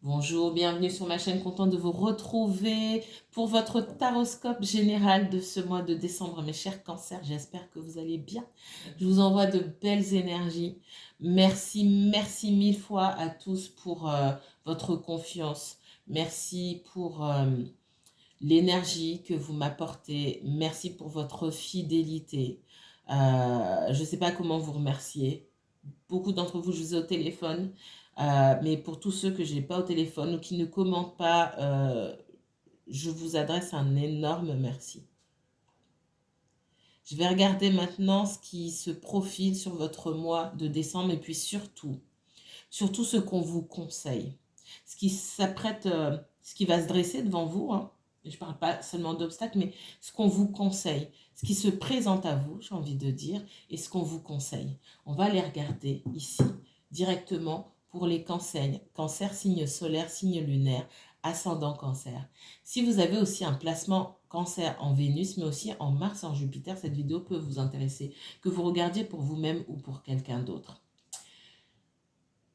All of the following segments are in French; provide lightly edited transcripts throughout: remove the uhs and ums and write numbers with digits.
Bonjour, bienvenue sur ma chaîne, content de vous retrouver pour votre taroscope général de ce mois de décembre. Mes chers cancers, j'espère que vous allez bien. Je vous envoie de belles énergies. Merci mille fois à tous pour votre confiance. Merci pour l'énergie que vous m'apportez. Merci pour votre fidélité. Je ne sais pas comment vous remercier. Beaucoup d'entre vous, je vous ai au téléphone. Mais pour tous ceux que je n'ai pas au téléphone ou qui ne commentent pas, je vous adresse un énorme merci. Je vais regarder maintenant ce qui se profile sur votre mois de décembre et puis surtout ce qu'on vous conseille. Ce qui s'apprête, ce qui va se dresser devant vous, hein. Je ne parle pas seulement d'obstacles, mais ce qu'on vous conseille, ce qui se présente à vous, j'ai envie de dire, et ce qu'on vous conseille. On va les regarder ici, directement pour les cancers, cancer, signe solaire, signe lunaire, ascendant cancer. Si vous avez aussi un placement cancer en Vénus, mais aussi en Mars, en Jupiter, cette vidéo peut vous intéresser, que vous regardiez pour vous-même ou pour quelqu'un d'autre.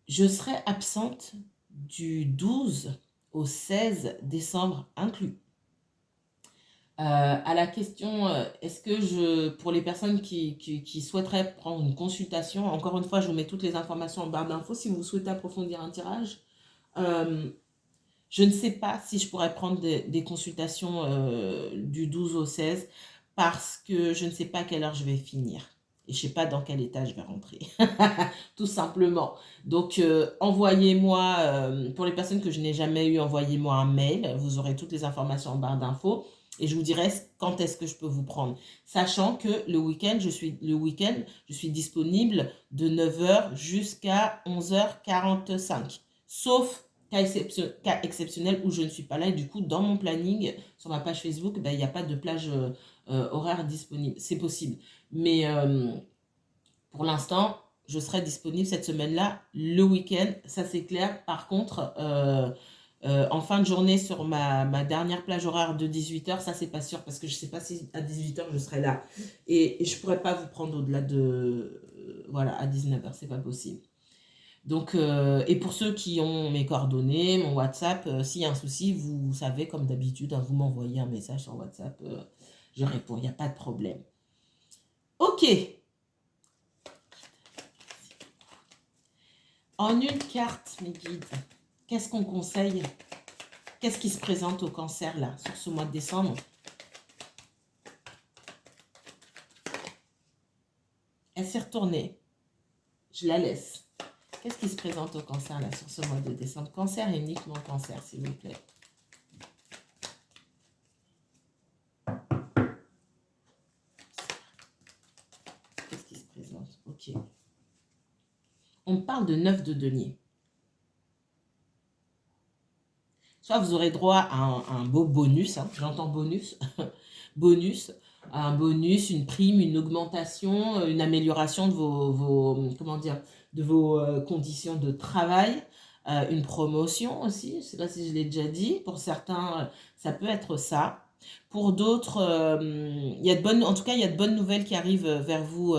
Je serai absente du 12 au 16 décembre inclus. À la question, est-ce que pour les personnes qui souhaiteraient prendre une consultation, encore une fois, je vous mets toutes les informations en barre d'infos si vous souhaitez approfondir un tirage. Je ne sais pas si je pourrais prendre des consultations du 12 au 16 parce que je ne sais pas à quelle heure je vais finir. Et je ne sais pas dans quel état je vais rentrer. Tout simplement. Donc, envoyez-moi, pour les personnes que je n'ai jamais eues, envoyez-moi un mail. Vous aurez toutes les informations en barre d'infos. Et je vous dirai quand est-ce que je peux vous prendre. Sachant que le week-end, je suis disponible de 9h jusqu'à 11h45. Sauf cas exceptionnel où je ne suis pas là. Et du coup, dans mon planning, sur ma page Facebook, il n'y a pas de plage horaire disponible. C'est possible. Mais pour l'instant, je serai disponible cette semaine-là, le week-end, ça c'est clair. Par contre, en fin de journée sur ma dernière plage horaire de 18h, ça c'est pas sûr parce que je sais pas si à 18h je serai là. Et je pourrais pas vous prendre au-delà de... voilà, à 19h, c'est pas possible. Donc, et pour ceux qui ont mes coordonnées, mon WhatsApp, s'il y a un souci, vous savez, comme d'habitude, hein, vous m'envoyez un message sur WhatsApp, je réponds, il n'y a pas de problème. Ok. En une carte, mes guides, qu'est-ce qu'on conseille? Qu'est-ce qui se présente au cancer, là, sur ce mois de décembre? Elle s'est retournée. Je la laisse. Qu'est-ce qui se présente au cancer, là, sur ce mois de décembre? Cancer et uniquement cancer, s'il vous plaît. Qu'est-ce qui se présente? Ok. On parle de 9 de denier. Soit vous aurez droit à un beau bonus, hein, j'entends bonus, bonus, un bonus, une prime, une augmentation, une amélioration de vos conditions de travail, une promotion aussi, je ne sais pas si je l'ai déjà dit, pour certains, ça peut être ça. Pour d'autres, en tout cas, il y a de bonnes nouvelles qui arrivent vers vous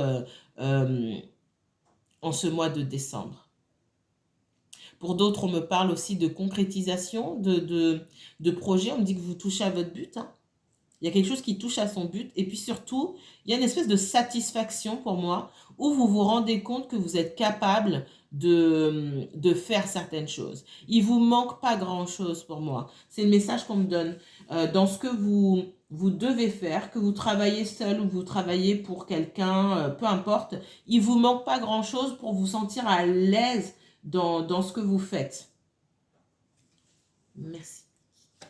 en ce mois de décembre. Pour d'autres, on me parle aussi de concrétisation, de projets. On me dit que vous touchez à votre but, hein. Il y a quelque chose qui touche à son but. Et puis surtout, il y a une espèce de satisfaction pour moi où vous vous rendez compte que vous êtes capable de faire certaines choses. Il ne vous manque pas grand-chose pour moi. C'est le message qu'on me donne. Dans ce que vous devez faire, que vous travaillez seul ou que vous travaillez pour quelqu'un, peu importe, il ne vous manque pas grand-chose pour vous sentir à l'aise dans ce que vous faites. Merci.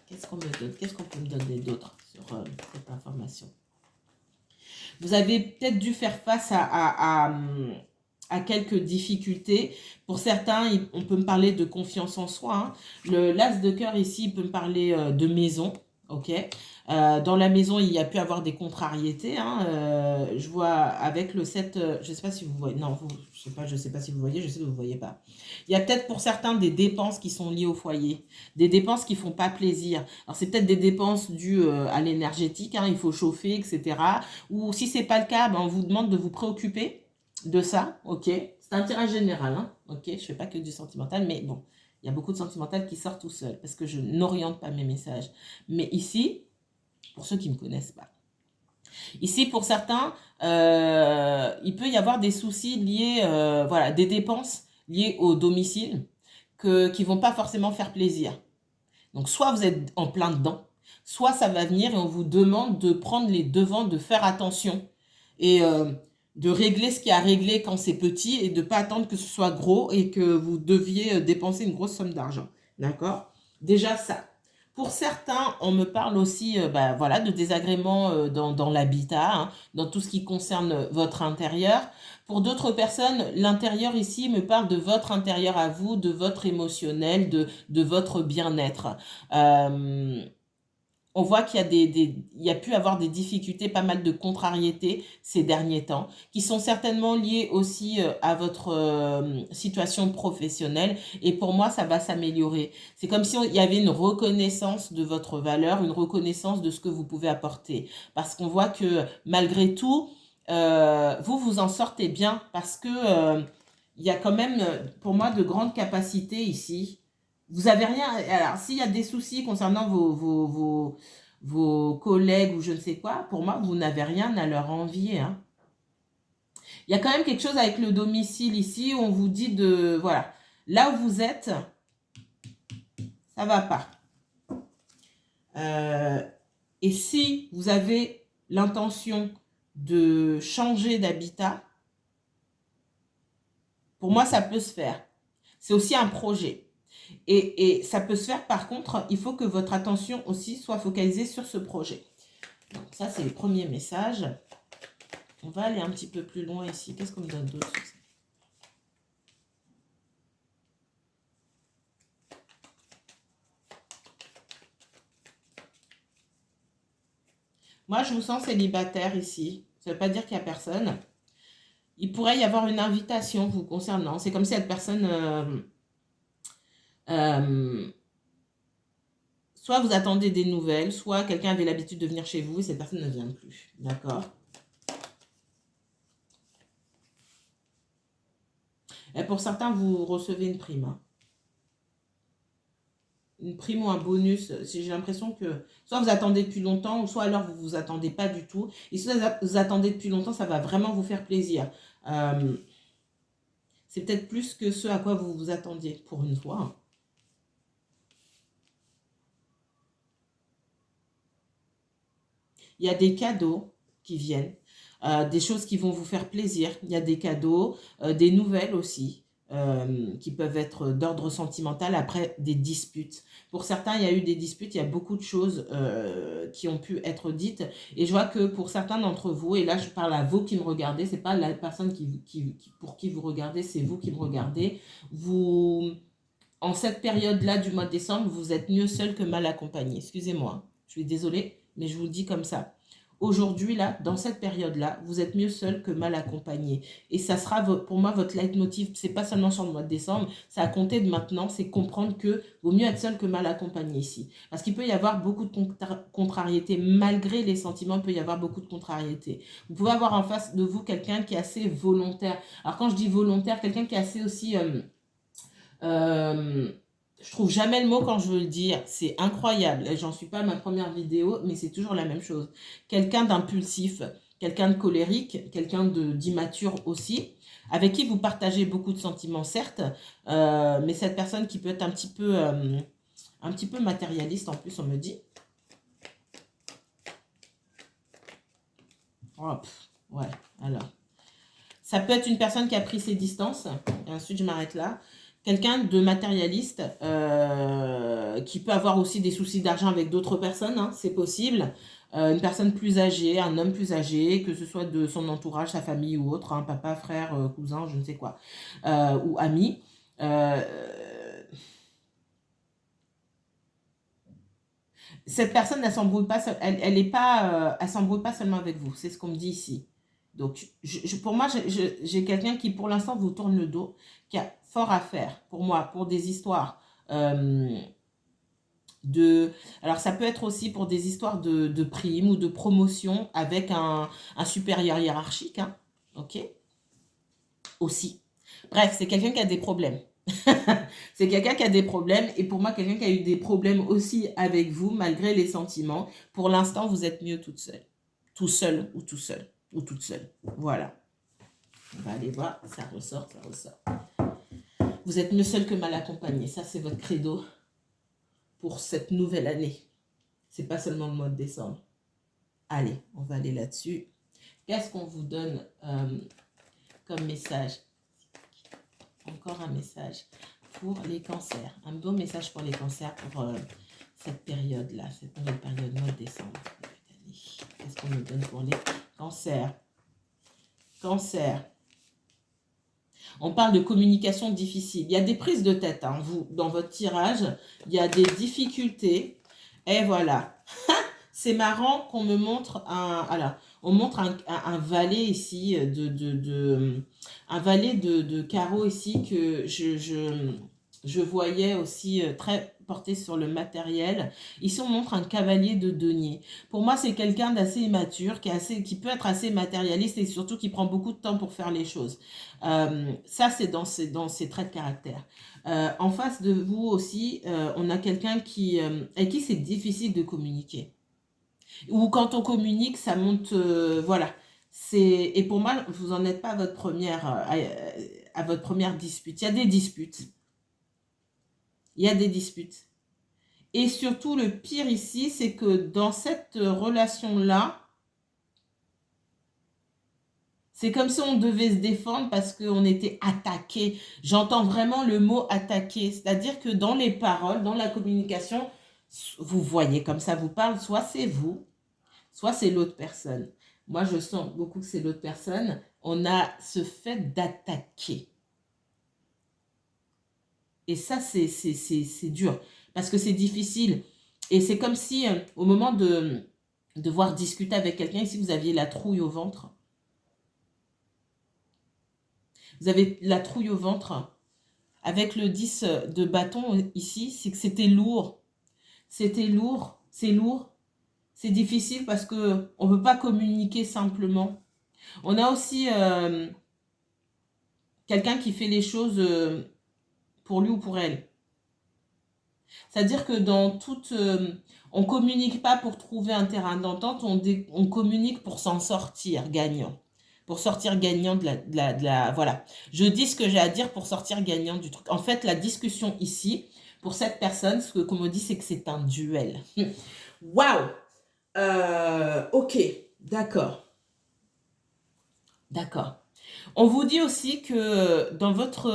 Qu'est-ce qu'on me donne? Qu'est-ce qu'on peut me donner d'autre sur cette information? Vous avez peut-être dû faire face à quelques difficultés. Pour certains, on peut me parler de confiance en soi, hein. L'as de cœur ici peut me parler de maison. Ok. Dans la maison, il y a pu avoir des contrariétés, hein. Je vois avec le 7, je ne sais pas si vous voyez, non, je sais pas si vous voyez, je sais que vous ne voyez pas. Il y a peut-être pour certains des dépenses qui sont liées au foyer, des dépenses qui ne font pas plaisir. Alors c'est peut-être des dépenses dues à l'énergétique, hein, il faut chauffer, etc. Ou si ce n'est pas le cas, ben, on vous demande de vous préoccuper de ça, ok. C'est un tirage général, hein, ok. Je ne fais pas que du sentimental, mais bon. Il y a beaucoup de sentimental qui sort tout seul parce que je n'oriente pas mes messages. Mais ici, pour ceux qui ne me connaissent pas, ici, pour certains, il peut y avoir des soucis liés, voilà, des dépenses liées au domicile qui ne vont pas forcément faire plaisir. Donc, soit vous êtes en plein dedans, soit ça va venir et on vous demande de prendre les devants, de faire attention et de régler ce qui a réglé quand c'est petit et de ne pas attendre que ce soit gros et que vous deviez dépenser une grosse somme d'argent. D'accord? Déjà ça. Pour certains, on me parle aussi voilà, de désagréments dans l'habitat, hein, dans tout ce qui concerne votre intérieur. Pour d'autres personnes, l'intérieur ici me parle de votre intérieur à vous, de votre émotionnel, de votre bien-être. On voit qu'il y a il y a pu avoir des difficultés, pas mal de contrariétés ces derniers temps, qui sont certainement liées aussi à votre situation professionnelle. Et pour moi, ça va s'améliorer. C'est comme si il y avait une reconnaissance de votre valeur, une reconnaissance de ce que vous pouvez apporter. Parce qu'on voit que malgré tout, vous en sortez bien parce que il y a quand même, pour moi, de grandes capacités ici. Vous avez rien. Alors, s'il y a des soucis concernant vos collègues ou je ne sais quoi, pour moi, vous n'avez rien à leur envier, hein. Il y a quand même quelque chose avec le domicile ici où on vous dit de... Voilà. Là où vous êtes, ça va pas. Et si vous avez l'intention de changer d'habitat, pour moi, ça peut se faire. C'est aussi un projet. Et ça peut se faire, par contre, il faut que votre attention aussi soit focalisée sur ce projet. Donc ça, c'est le premier message. On va aller un petit peu plus loin ici. Qu'est-ce qu'on me donne d'autre? Moi, je vous sens célibataire ici. Ça ne veut pas dire qu'il n'y a personne. Il pourrait y avoir une invitation vous concernant. C'est comme si cette personne... soit vous attendez des nouvelles, soit quelqu'un avait l'habitude de venir chez vous et cette personne ne vient plus. D'accord? Et pour certains, vous recevez une prime, hein. Une prime ou un bonus. J'ai l'impression que soit vous attendez depuis longtemps, ou soit alors vous vous attendez pas du tout. Et si vous attendez depuis longtemps, ça va vraiment vous faire plaisir. C'est peut-être plus que ce à quoi vous vous attendiez, pour une fois, hein. Il y a des cadeaux qui viennent, des choses qui vont vous faire plaisir. Il y a des cadeaux, des nouvelles aussi, qui peuvent être d'ordre sentimental après des disputes. Pour certains, il y a eu des disputes, il y a beaucoup de choses qui ont pu être dites. Et je vois que pour certains d'entre vous, et là je parle à vous qui me regardez, c'est pas la personne pour qui vous regardez, c'est vous qui me regardez. En cette période-là du mois de décembre, vous êtes mieux seul que mal accompagné. Excusez-moi, je suis désolée, mais je vous le dis comme ça. Aujourd'hui, là, dans cette période-là, vous êtes mieux seul que mal accompagné. Et ça sera pour moi votre leitmotiv. C'est pas seulement sur le mois de décembre, ça a compté de maintenant, c'est comprendre que vaut mieux être seul que mal accompagné ici. Parce qu'il peut y avoir beaucoup de contrariétés. Malgré les sentiments, il peut y avoir beaucoup de contrariétés. Vous pouvez avoir en face de vous quelqu'un qui est assez volontaire. Alors quand je dis volontaire, quelqu'un qui est assez aussi... je trouve jamais le mot quand je veux le dire. C'est incroyable. J'en suis pas à ma première vidéo, mais c'est toujours la même chose. Quelqu'un d'impulsif, quelqu'un de colérique, quelqu'un d'immature aussi, avec qui vous partagez beaucoup de sentiments, certes, mais cette personne qui peut être un petit peu matérialiste en plus, on me dit. Oh, ouais, alors. Ça peut être une personne qui a pris ses distances, et ensuite je m'arrête là. Quelqu'un de matérialiste qui peut avoir aussi des soucis d'argent avec d'autres personnes, hein, c'est possible. Une personne plus âgée, un homme plus âgé, que ce soit de son entourage, sa famille ou autre, hein, papa, frère, cousin, je ne sais quoi, ou ami. Cette personne, elle s'embrouille pas, elle s'embrouille pas seulement avec vous, c'est ce qu'on me dit ici. Donc, pour moi, j'ai quelqu'un qui, pour l'instant, vous tourne le dos, qui a fort à faire, pour moi, pour des histoires Alors, ça peut être aussi pour des histoires de primes ou de promotion avec un supérieur hiérarchique, hein, ok? Aussi. Bref, c'est quelqu'un qui a des problèmes. C'est quelqu'un qui a des problèmes et pour moi, quelqu'un qui a eu des problèmes aussi avec vous, malgré les sentiments. Pour l'instant, vous êtes mieux toute seule. Tout seul ou tout seul. Ou toute seule. Voilà. On va aller voir. Ça ressort, ça ressort. Vous êtes mieux seul que mal accompagné. Ça, c'est votre credo pour cette nouvelle année. C'est pas seulement le mois de décembre. Allez, on va aller là-dessus. Qu'est-ce qu'on vous donne comme message? Encore un message pour les cancers. Un beau message pour les cancers pour cette période-là, cette nouvelle période, mois de décembre. Qu'est-ce qu'on nous donne pour les cancers? Cancer. On parle de communication difficile. Il y a des prises de tête, hein, vous, dans votre tirage. Il y a des difficultés. Et voilà. C'est marrant qu'on me montre un... Alors, on montre un valet ici, un valet de carreaux ici que je voyais aussi très porté sur le matériel. Ici, on montre un cavalier de denier. Pour moi, c'est quelqu'un d'assez immature, qui peut être assez matérialiste et surtout qui prend beaucoup de temps pour faire les choses. Ça, c'est dans ses traits de caractère. En face de vous aussi, on a quelqu'un avec qui c'est difficile de communiquer. Ou quand on communique, ça monte, voilà. Et pour moi, vous n'en êtes pas à votre première dispute. Il y a des disputes. Il y a des disputes. Et surtout, le pire ici, c'est que dans cette relation-là, c'est comme si on devait se défendre parce qu'on était attaqué. J'entends vraiment le mot attaqué. C'est-à-dire que dans les paroles, dans la communication, vous voyez comme ça vous parle, soit c'est vous, soit c'est l'autre personne. Moi, je sens beaucoup que c'est l'autre personne. On a ce fait d'attaquer. Et ça, c'est dur. Parce que c'est difficile. Et c'est comme si, au moment de devoir discuter avec quelqu'un, ici, vous aviez la trouille au ventre. Vous avez la trouille au ventre. Avec le 10 de bâton ici, c'est que c'était lourd. C'était lourd. C'est lourd. C'est difficile parce qu'on ne peut pas communiquer simplement. On a aussi quelqu'un qui fait les choses pour lui ou pour elle. C'est-à-dire que dans toute... on ne communique pas pour trouver un terrain d'entente, on communique pour s'en sortir gagnant. Pour sortir gagnant de la... Voilà. Je dis ce que j'ai à dire pour sortir gagnant du truc. En fait, la discussion ici, pour cette personne, ce qu'on me dit, c'est que c'est un duel. Waouh! Ok, d'accord. D'accord. On vous dit aussi que dans votre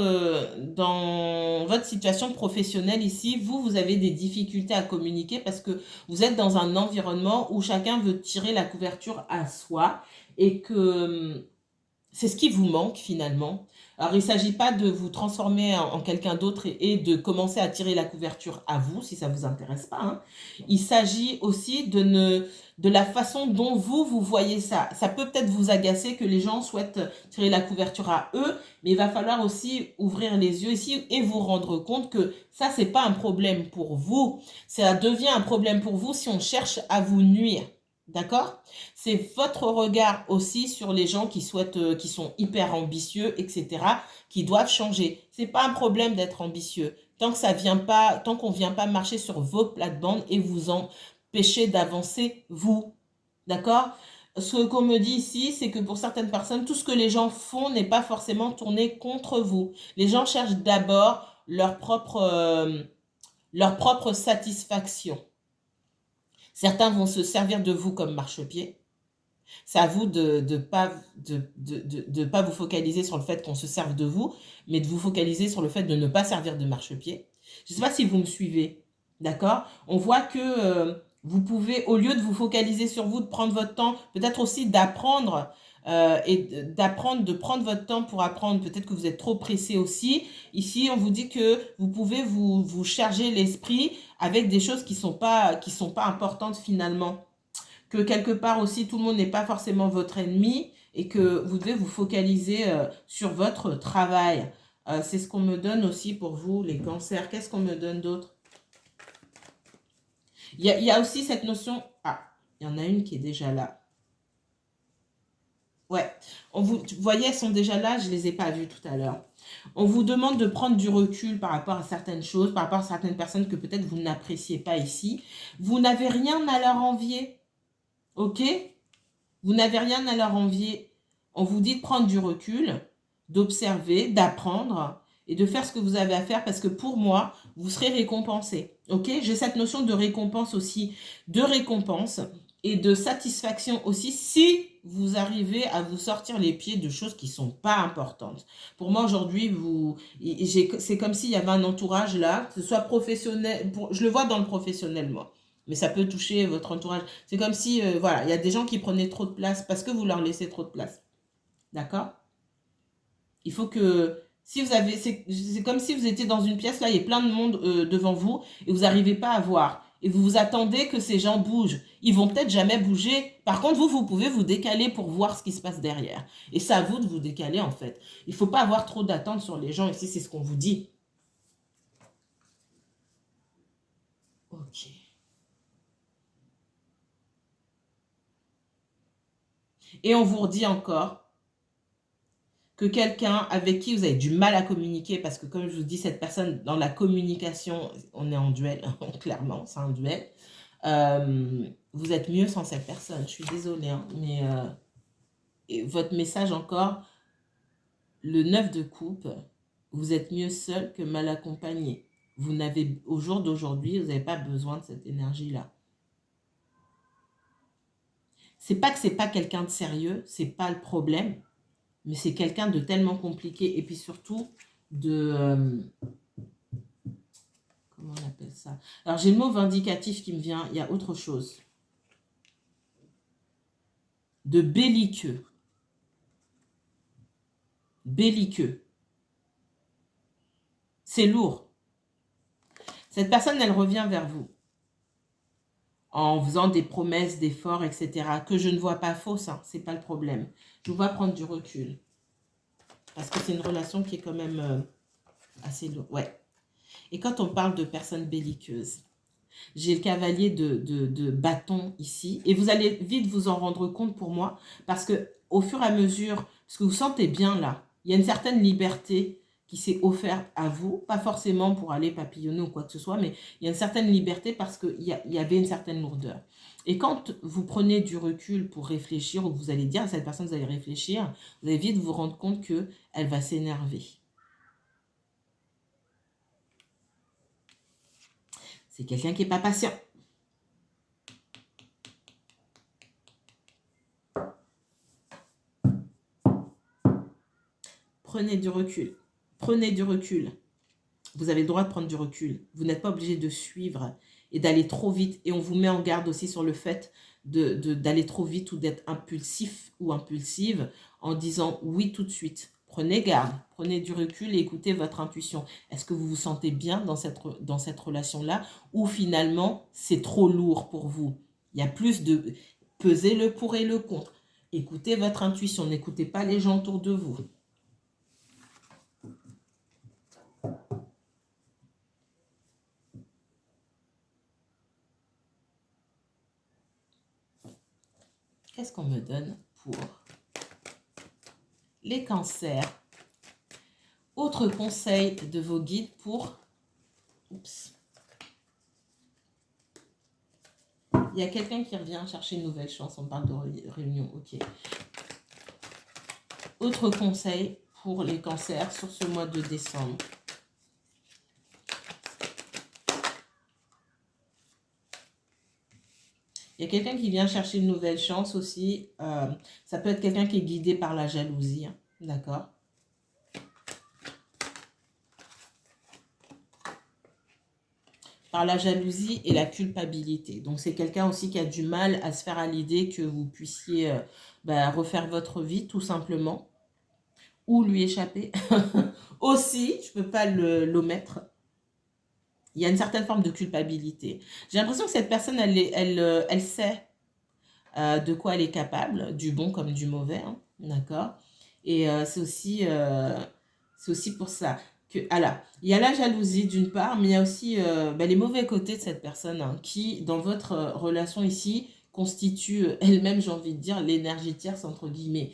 situation professionnelle ici, vous avez des difficultés à communiquer parce que vous êtes dans un environnement où chacun veut tirer la couverture à soi et que c'est ce qui vous manque finalement. Alors, il ne s'agit pas de vous transformer en quelqu'un d'autre et de commencer à tirer la couverture à vous, si ça ne vous intéresse pas, hein. Il s'agit aussi de la façon dont vous voyez ça. Ça peut peut-être vous agacer que les gens souhaitent tirer la couverture à eux, mais il va falloir aussi ouvrir les yeux ici et vous rendre compte que ça, c'est pas un problème pour vous. Ça devient un problème pour vous si on cherche à vous nuire. D'accord? C'est votre regard aussi sur les gens qui souhaitent, qui sont hyper ambitieux, etc., qui doivent changer. C'est pas un problème d'être ambitieux. Tant que ça vient pas, tant qu'on vient pas marcher sur vos plates-bandes et vous empêcher d'avancer, vous. D'accord? Ce qu'on me dit ici, c'est que pour certaines personnes, tout ce que les gens font n'est pas forcément tourné contre vous. Les gens cherchent d'abord leur propre satisfaction. Certains vont se servir de vous comme marchepied. C'est à vous de pas vous focaliser sur le fait qu'on se serve de vous, mais de vous focaliser sur le fait de ne pas servir de marchepied. Je ne sais pas si vous me suivez, d'accord? On voit que vous pouvez, au lieu de vous focaliser sur vous, de prendre votre temps, peut-être aussi d'apprendre de prendre votre temps pour apprendre. Peut-être que vous êtes trop pressé aussi. Ici, on vous dit que vous pouvez vous charger l'esprit avec des choses qui sont pas importantes finalement. Que quelque part aussi, tout le monde n'est pas forcément votre ennemi et que vous devez vous focaliser sur votre travail. C'est ce qu'on me donne aussi pour vous, les cancers. Qu'est-ce qu'on me donne d'autre? Il y a aussi cette notion... Ah, il y en a une qui est déjà là. Ouais. Vous voyez, elles sont déjà là, je ne les ai pas vues tout à l'heure. On vous demande de prendre du recul par rapport à certaines choses, par rapport à certaines personnes que peut-être vous n'appréciez pas ici. Vous n'avez rien à leur envier, ok? Vous n'avez rien à leur envier. On vous dit de prendre du recul, d'observer, d'apprendre et de faire ce que vous avez à faire parce que pour moi, vous serez récompensé. Ok? J'ai cette notion de récompense aussi, de récompense et de satisfaction aussi si vous arrivez à vous sortir les pieds de choses qui ne sont pas importantes. Pour moi, aujourd'hui, c'est comme s'il y avait un entourage là, que ce soit professionnel, je le vois dans le professionnel, moi. Mais ça peut toucher votre entourage. C'est comme si, voilà, il y a des gens qui prenaient trop de place parce que vous leur laissez trop de place. D'accord? Il faut que, si vous avez, c'est comme si vous étiez dans une pièce, là, il y a plein de monde devant vous et vous n'arrivez pas à voir. Et vous vous attendez que ces gens bougent. Ils vont peut-être jamais bouger. Par contre, vous pouvez vous décaler pour voir ce qui se passe derrière. Et c'est à vous de vous décaler, en fait. Il ne faut pas avoir trop d'attentes sur les gens. Ici, c'est ce qu'on vous dit. Ok. Et on vous redit encore que quelqu'un avec qui vous avez du mal à communiquer, parce que comme je vous dis, cette personne, dans la communication, on est en duel, clairement, c'est un duel. Vous êtes mieux sans cette personne, je suis désolée, hein, mais et votre message encore, le 9 de coupe, vous êtes mieux seul que mal accompagné. Vous n'avez, au jour d'aujourd'hui, vous n'avez pas besoin de cette énergie-là. C'est pas que c'est pas quelqu'un de sérieux, c'est pas le problème, mais c'est quelqu'un de tellement compliqué et puis surtout de comment on appelle ça? Alors j'ai le mot vindicatif qui me vient, il y a autre chose. De belliqueux. Belliqueux. C'est lourd. Cette personne, elle revient vers vous en faisant des promesses, d'efforts, etc. Que je ne vois pas fausses, hein, c'est pas le problème. Je vous vois prendre du recul. Parce que c'est une relation qui est quand même assez lourde. Ouais. Et quand on parle de personnes belliqueuses, j'ai le cavalier de bâton ici. Et vous allez vite vous en rendre compte pour moi. Parce que au fur et à mesure, parce que vous sentez bien là, il y a une certaine liberté qui s'est offerte à vous. Pas forcément pour aller papillonner ou quoi que ce soit, mais il y a une certaine liberté parce qu'il y avait une certaine lourdeur. Et quand vous prenez du recul pour réfléchir, ou vous allez dire à cette personne, vous allez réfléchir, vous allez vite vous rendre compte qu'elle va s'énerver. C'est quelqu'un qui n'est pas patient. Prenez du recul. Prenez du recul. Vous avez le droit de prendre du recul. Vous n'êtes pas obligé de suivre et d'aller trop vite. Et on vous met en garde aussi sur le fait d'aller trop vite ou d'être impulsif ou impulsive en disant oui tout de suite. Prenez garde, prenez du recul et écoutez votre intuition. Est-ce que vous vous sentez bien dans cette relation-là ou finalement c'est trop lourd pour vous? Il y a plus de peser le pour et le contre. Écoutez votre intuition, n'écoutez pas les gens autour de vous. Qu'est-ce qu'on me donne pour les cancers? Autre conseil de vos guides pour... Oups. Il y a quelqu'un qui revient chercher une nouvelle chance. On parle de réunion. Ok. Autre conseil pour les cancers sur ce mois de décembre. Il y a quelqu'un qui vient chercher une nouvelle chance aussi. Ça peut être quelqu'un qui est guidé par la jalousie. Hein, d'accord? Par la jalousie et la culpabilité. Donc, c'est quelqu'un aussi qui a du mal à se faire à l'idée que vous puissiez refaire votre vie, tout simplement. Ou lui échapper. Aussi, je ne peux pas l'omettre. Il y a une certaine forme de culpabilité. J'ai l'impression que cette personne, elle sait de quoi elle est capable, du bon comme du mauvais, hein, d'accord? Et c'est aussi pour ça que, alors, il y a la jalousie d'une part, mais il y a aussi les mauvais côtés de cette personne hein, qui, dans votre relation ici, constitue elle-même, j'ai envie de dire, l'énergie tierce, entre guillemets.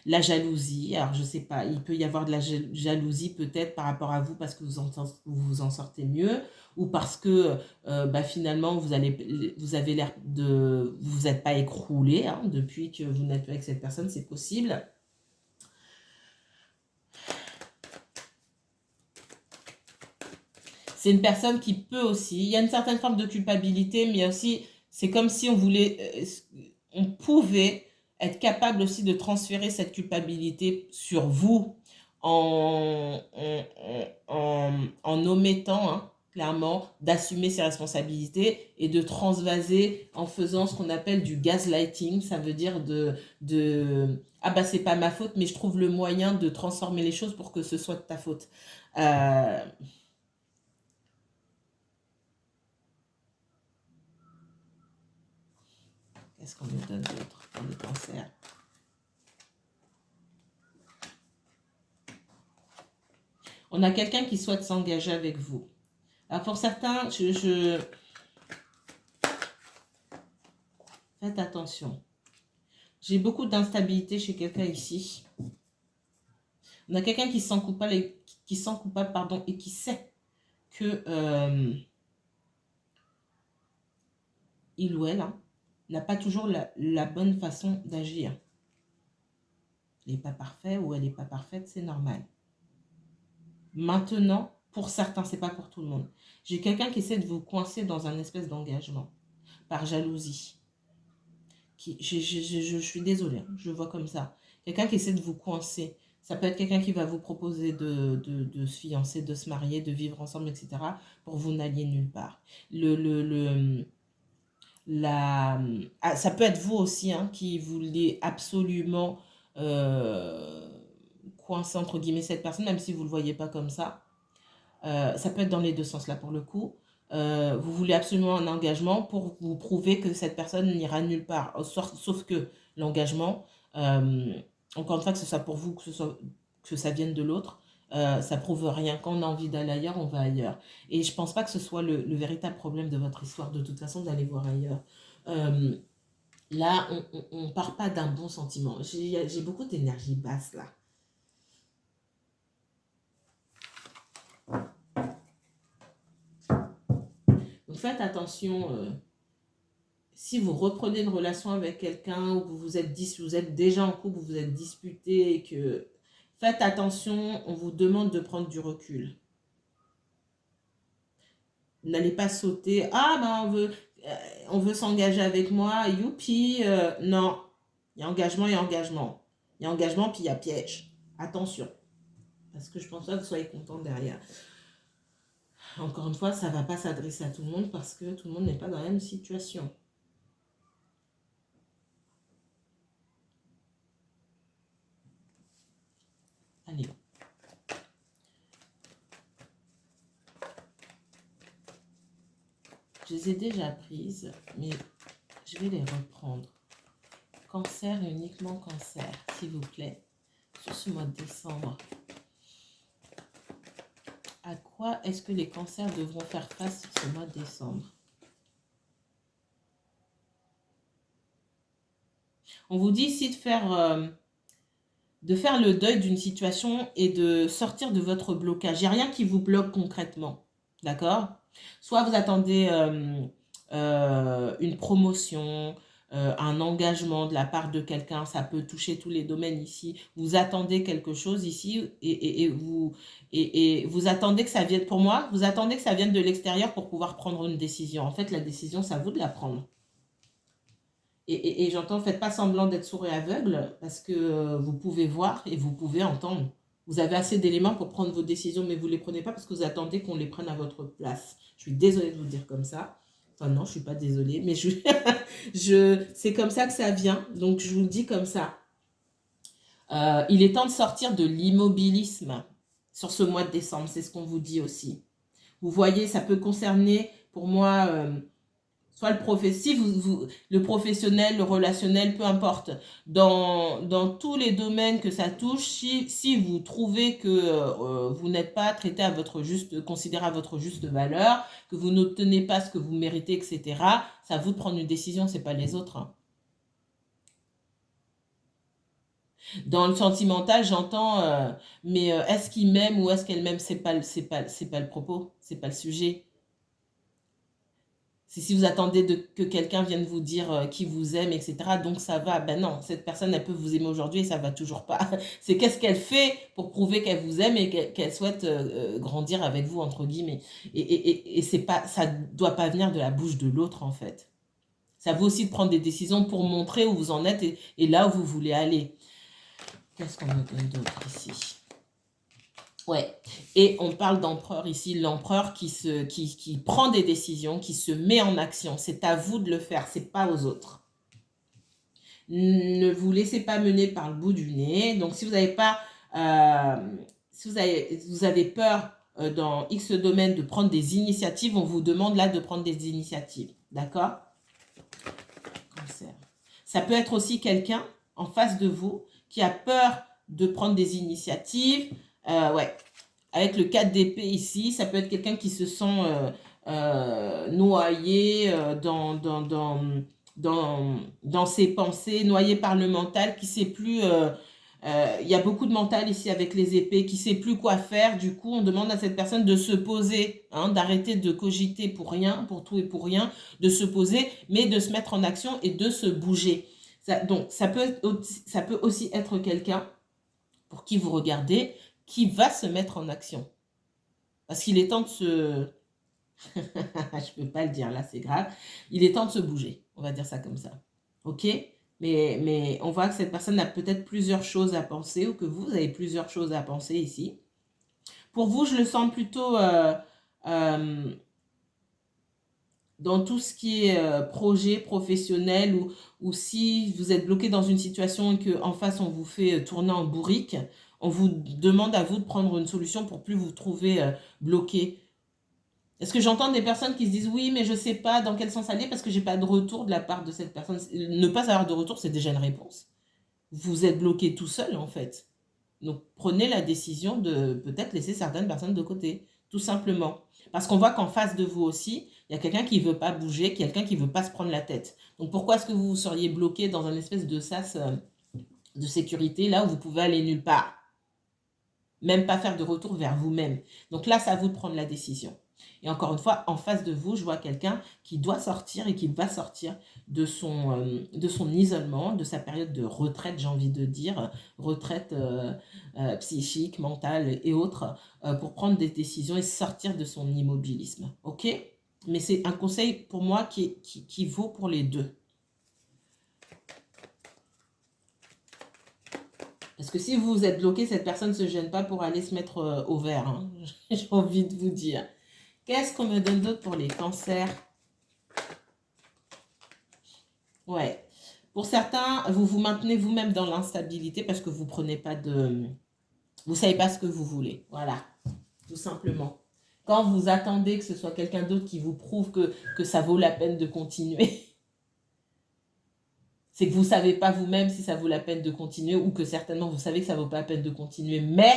La jalousie, alors je sais pas, il peut y avoir de la jalousie peut-être par rapport à vous parce que vous en sortez mieux ou parce que bah, finalement vous avez l'air de... Vous n'êtes pas écroulé hein, depuis que vous n'êtes plus avec cette personne, c'est possible. C'est une personne qui peut aussi, il y a une certaine forme de culpabilité, mais aussi c'est comme si on voulait, on pouvait être capable aussi de transférer cette culpabilité sur vous en omettant, hein, clairement, d'assumer ses responsabilités et de transvaser en faisant ce qu'on appelle du gaslighting. Ça veut dire ah bah c'est pas ma faute, mais je trouve le moyen de transformer les choses pour que ce soit de ta faute. Qu'est-ce qu'on nous donne d'autre pour le cancer? On a quelqu'un qui souhaite s'engager avec vous. Alors pour certains, faites attention. J'ai beaucoup d'instabilité chez quelqu'un ici. On a quelqu'un qui se sent coupable, et qui sait que il ou elle n'a pas toujours la bonne façon d'agir. Il n'est pas parfait ou elle n'est pas parfaite, c'est normal. Maintenant, pour certains, c'est pas pour tout le monde. J'ai quelqu'un qui essaie de vous coincer dans un espèce d'engagement, par jalousie. Je suis désolée, je vois comme ça. Quelqu'un qui essaie de vous coincer. Ça peut être quelqu'un qui va vous proposer de se fiancer, de se marier, de vivre ensemble, etc. pour vous n'alliez nulle part. Ça peut être vous aussi hein, qui voulez absolument coincer entre guillemets cette personne, même si vous ne le voyez pas comme ça. Ça peut être dans les deux sens là pour le coup. Vous voulez absolument un engagement pour vous prouver que cette personne n'ira nulle part. Sauf que l'engagement, encore une fois, que ce soit pour vous, que ça vienne de l'autre, ça prouve rien. Quand on a envie d'aller ailleurs, on va ailleurs. Et je pense pas que ce soit le véritable problème de votre histoire, de toute façon, d'aller voir ailleurs. Là, on part pas d'un bon sentiment. J'ai beaucoup d'énergie basse là. Donc faites attention, si vous reprenez une relation avec quelqu'un ou vous êtes déjà en couple, vous êtes disputé et que faites attention, on vous demande de prendre du recul. N'allez pas sauter, ah ben on veut s'engager avec moi, youpi, non, il y a engagement, il y a engagement. Il y a engagement puis il y a piège. Attention, parce que je pense pas que vous soyez content derrière. Encore une fois, ça ne va pas s'adresser à tout le monde parce que tout le monde n'est pas dans la même situation. Allez. Je les ai déjà prises, mais je vais les reprendre. Cancer et uniquement cancer, s'il vous plaît, sur ce mois de décembre. À quoi est-ce que les cancers devront faire face sur ce mois de décembre? On vous dit ici de faire le deuil d'une situation et de sortir de votre blocage. Il n'y a rien qui vous bloque concrètement, d'accord? Soit vous attendez une promotion, un engagement de la part de quelqu'un, ça peut toucher tous les domaines ici. Vous attendez quelque chose ici et vous attendez que ça vienne, pour moi, vous attendez que ça vienne de l'extérieur pour pouvoir prendre une décision. En fait, la décision, c'est à vous de la prendre. Et j'entends, faites pas semblant d'être sourd et aveugle parce que vous pouvez voir et vous pouvez entendre. Vous avez assez d'éléments pour prendre vos décisions, mais vous ne les prenez pas parce que vous attendez qu'on les prenne à votre place. Je suis désolée de vous dire comme ça. Enfin non, je ne suis pas désolée, mais c'est comme ça que ça vient. Donc je vous le dis comme ça. Il est temps de sortir de l'immobilisme sur ce mois de décembre. C'est ce qu'on vous dit aussi. Vous voyez, ça peut concerner pour moi... soit le professionnel, le relationnel, peu importe. Dans tous les domaines que ça touche, si vous trouvez que vous n'êtes pas traité considéré à votre juste valeur, que vous n'obtenez pas ce que vous méritez, etc., c'est à vous de prendre une décision, c'est pas les autres. Hein. Dans le sentimental, j'entends, mais est-ce qu'il m'aime ou est-ce qu'elle m'aime? C'est pas le propos, c'est pas le sujet. Si vous attendez que quelqu'un vienne vous dire qu'il vous aime, etc., donc ça va. Ben non, cette personne, elle peut vous aimer aujourd'hui et ça va toujours pas. C'est qu'est-ce qu'elle fait pour prouver qu'elle vous aime et qu'elle souhaite grandir avec vous, entre guillemets. Et c'est pas, ça doit pas venir de la bouche de l'autre, en fait. Ça vaut aussi de prendre des décisions pour montrer où vous en êtes et là où vous voulez aller. Qu'est-ce qu'on me donne d'autre ici? Ouais, et on parle d'empereur ici, l'empereur qui prend des décisions, qui se met en action. C'est à vous de le faire, c'est pas aux autres. Ne vous laissez pas mener par le bout du nez. Donc, si vous n'avez pas, si vous avez peur dans X domaine de prendre des initiatives, on vous demande là de prendre des initiatives. D'accord? Cancer. Ça peut être aussi quelqu'un en face de vous qui a peur de prendre des initiatives. Ouais. Avec le 4 d'épée ici, ça peut être quelqu'un qui se sent noyé dans ses pensées, noyé par le mental, qui sait plus... il y a beaucoup de mental ici avec les épées, qui sait plus quoi faire. Du coup, on demande à cette personne de se poser, hein, d'arrêter de cogiter pour rien, pour tout et pour rien, de se poser, mais de se mettre en action et de se bouger. Donc, ça peut aussi être quelqu'un pour qui vous regardez, qui va se mettre en action. Parce qu'il est temps de se... Je peux pas le dire là, c'est grave. Il est temps de se bouger, on va dire ça comme ça. Ok? Mais on voit que cette personne a peut-être plusieurs choses à penser ou que vous avez plusieurs choses à penser ici. Pour vous, je le sens plutôt dans tout ce qui est projet professionnel ou si vous êtes bloqué dans une situation et qu'en face, on vous fait tourner en bourrique, on vous demande à vous de prendre une solution pour plus vous trouver bloqué. Est-ce que j'entends des personnes qui se disent oui, mais je ne sais pas dans quel sens aller parce que j'ai pas de retour de la part de cette personne. Ne pas avoir de retour, c'est déjà une réponse. Vous êtes bloqué tout seul en fait. Donc prenez la décision de peut-être laisser certaines personnes de côté, tout simplement. Parce qu'on voit qu'en face de vous aussi, il y a quelqu'un qui ne veut pas bouger, quelqu'un qui ne veut pas se prendre la tête. Donc pourquoi est-ce que vous seriez bloqué dans un espèce de sas de sécurité là où vous pouvez aller nulle part? Même pas faire de retour vers vous-même. Donc là, c'est à vous de prendre la décision. Et encore une fois, en face de vous, je vois quelqu'un qui doit sortir et qui va sortir de son isolement, de sa période de retraite, j'ai envie de dire, retraite psychique, mentale et autres, pour prendre des décisions et sortir de son immobilisme. Ok? Mais c'est un conseil pour moi qui vaut pour les deux. Parce que si vous êtes bloqué, cette personne ne se gêne pas pour aller se mettre au vert. Hein. J'ai envie de vous dire. Qu'est-ce qu'on me donne d'autre pour les cancers? Ouais. Pour certains, vous vous maintenez vous-même dans l'instabilité parce que vous prenez pas de... Vous savez pas ce que vous voulez. Voilà. Tout simplement. Quand vous attendez que ce soit quelqu'un d'autre qui vous prouve que ça vaut la peine de continuer, c'est que vous savez pas vous-même si ça vaut la peine de continuer ou que certainement vous savez que ça vaut pas la peine de continuer, mais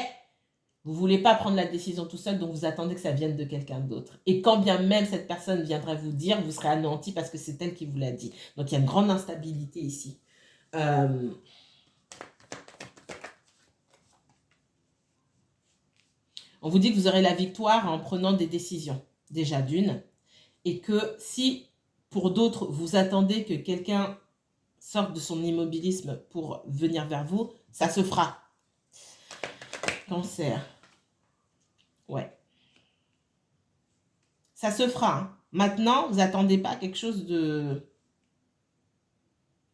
vous ne voulez pas prendre la décision tout seul, donc vous attendez que ça vienne de quelqu'un d'autre. Et quand bien même cette personne viendrait vous dire, vous serez anéanti parce que c'est elle qui vous l'a dit. Donc il y a une grande instabilité ici. On vous dit que vous aurez la victoire en prenant des décisions, déjà d'une. Et que si, pour d'autres, vous attendez que quelqu'un sorte de son immobilisme pour venir vers vous, ça se fera. Cancer. Ouais. Ça se fera. Hein. Maintenant, vous n'attendez pas quelque chose de...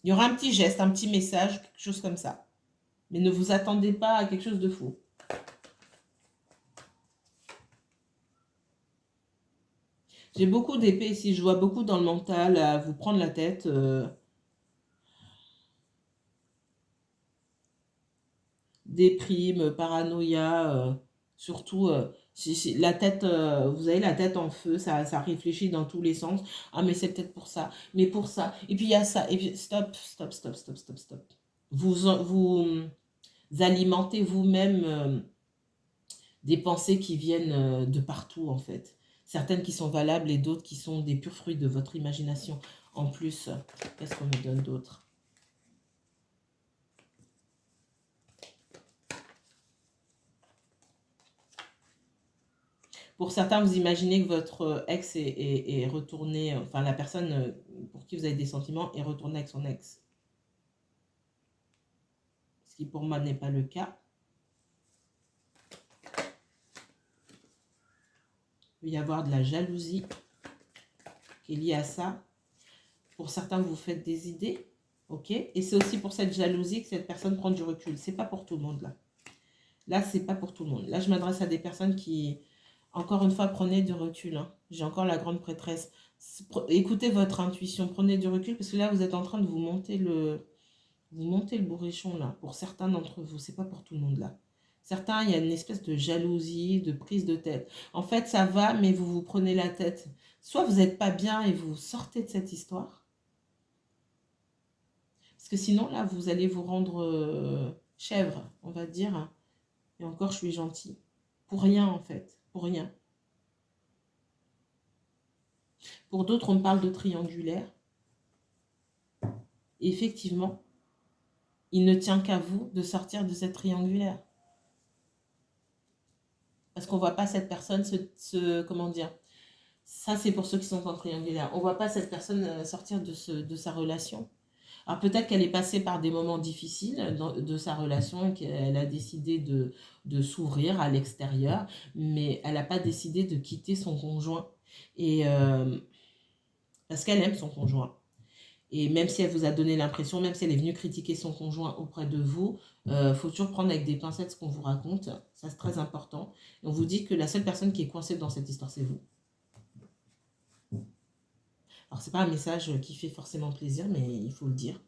Il y aura un petit geste, un petit message, quelque chose comme ça. Mais ne vous attendez pas à quelque chose de fou. J'ai beaucoup d'épées ici. Je vois beaucoup dans le mental à vous prendre la tête. Déprime, paranoïa. Surtout, si la tête, vous avez la tête en feu. Ça réfléchit dans tous les sens. Ah, mais c'est peut-être pour ça. Mais pour ça. Et puis, il y a ça. Et puis, stop, stop, stop, stop, stop, stop. Vous alimentez vous-même des pensées qui viennent de partout, en fait. Certaines qui sont valables et d'autres qui sont des purs fruits de votre imagination. En plus, qu'est-ce qu'on me donne d'autre? Pour certains, vous imaginez que votre ex est retourné, enfin la personne pour qui vous avez des sentiments est retournée avec son ex. Ce qui pour moi n'est pas le cas. Il peut y avoir de la jalousie qui est liée à ça. Pour certains, vous faites des idées, ok? Et c'est aussi pour cette jalousie que cette personne prend du recul. C'est pas pour tout le monde, là. Là, c'est pas pour tout le monde. Là, je m'adresse à des personnes qui, encore une fois, prenez du recul. Hein. J'ai encore la grande prêtresse. Écoutez votre intuition, prenez du recul, parce que là, vous êtes en train de vous monter le bourrichon, là. Pour certains d'entre vous, c'est pas pour tout le monde, là. Certains, il y a une espèce de jalousie, de prise de tête. En fait, ça va, mais vous vous prenez la tête. Soit vous n'êtes pas bien et vous sortez de cette histoire. Parce que sinon, là, vous allez vous rendre chèvre, on va dire. Et encore, je suis gentille. Pour rien, en fait. Pour rien. Pour d'autres, on me parle de triangulaire. Et effectivement, il ne tient qu'à vous de sortir de cette triangulaire. Parce qu'on ne voit pas cette personne comment dire, ça c'est pour ceux qui sont en triangulaire. On ne voit pas cette personne sortir de sa relation. Alors peut-être qu'elle est passée par des moments difficiles de sa relation, qu'elle a décidé de s'ouvrir à l'extérieur, mais elle n'a pas décidé de quitter son conjoint. Et parce qu'elle aime son conjoint. Et même si elle vous a donné l'impression, même si elle est venue critiquer son conjoint auprès de vous, faut toujours prendre avec des pincettes ce qu'on vous raconte. Ça, c'est très important. Et on vous dit que la seule personne qui est coincée dans cette histoire, c'est vous. Alors, ce n'est pas un message qui fait forcément plaisir, mais il faut le dire.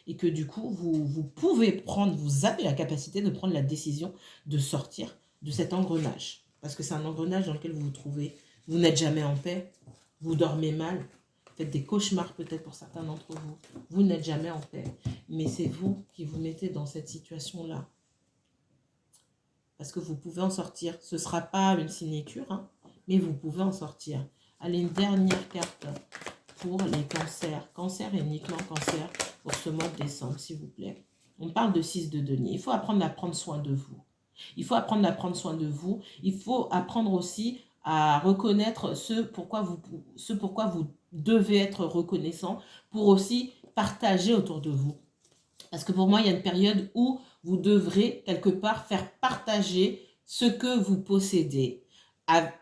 Et que du coup, vous pouvez prendre, vous avez la capacité de prendre la décision de sortir de cet engrenage. Parce que c'est un engrenage dans lequel vous vous trouvez. Vous n'êtes jamais en paix, vous dormez mal, faites des cauchemars peut-être pour certains d'entre vous. Vous n'êtes jamais en paix. Mais c'est vous qui vous mettez dans cette situation-là. Parce que vous pouvez en sortir. Ce ne sera pas une sinécure, hein, mais vous pouvez en sortir. Allez, une dernière carte pour les cancers. Cancer et uniquement cancer pour ce mois de décembre, s'il vous plaît. On parle de 6 de denier. Il faut apprendre à prendre soin de vous. Il faut apprendre à prendre soin de vous. Il faut apprendre aussi à reconnaître ce pourquoi vous devez être reconnaissant pour aussi partager autour de vous. Parce que pour moi, il y a une période où vous devrez quelque part faire partager ce que vous possédez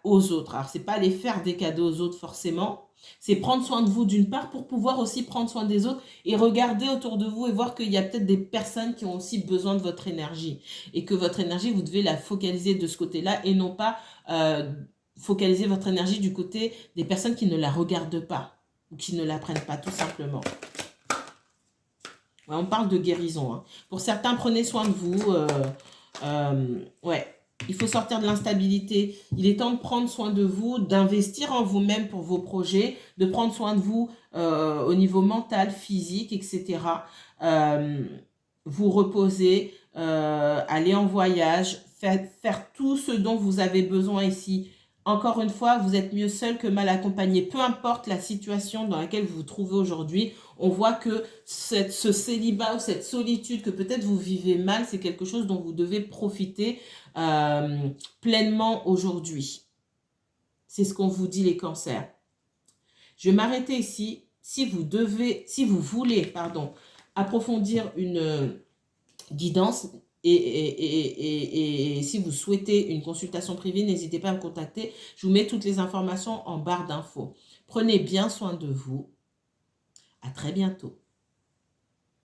aux autres. Alors, ce n'est pas aller faire des cadeaux aux autres forcément, c'est prendre soin de vous d'une part pour pouvoir aussi prendre soin des autres et regarder autour de vous et voir qu'il y a peut-être des personnes qui ont aussi besoin de votre énergie. Et que votre énergie, vous devez la focaliser de ce côté-là et non pas focaliser votre énergie du côté des personnes qui ne la regardent pas ou qui ne la prennent pas tout simplement. Ouais, on parle de guérison. Hein. Pour certains, prenez soin de vous. Ouais. Il faut sortir de l'instabilité. Il est temps de prendre soin de vous, d'investir en vous-même pour vos projets, de prendre soin de vous au niveau mental, physique, etc. Vous reposer, aller en voyage, faire tout ce dont vous avez besoin ici. Encore une fois, vous êtes mieux seul que mal accompagné. Peu importe la situation dans laquelle vous vous trouvez aujourd'hui, on voit que ce célibat ou cette solitude que peut-être vous vivez mal, c'est quelque chose dont vous devez profiter pleinement aujourd'hui. C'est ce qu'on vous dit les cancers. Je vais m'arrêter ici. Si vous voulez approfondir une guidance et si vous souhaitez une consultation privée, n'hésitez pas à me contacter. Je vous mets toutes les informations en barre d'infos. Prenez bien soin de vous. À très bientôt.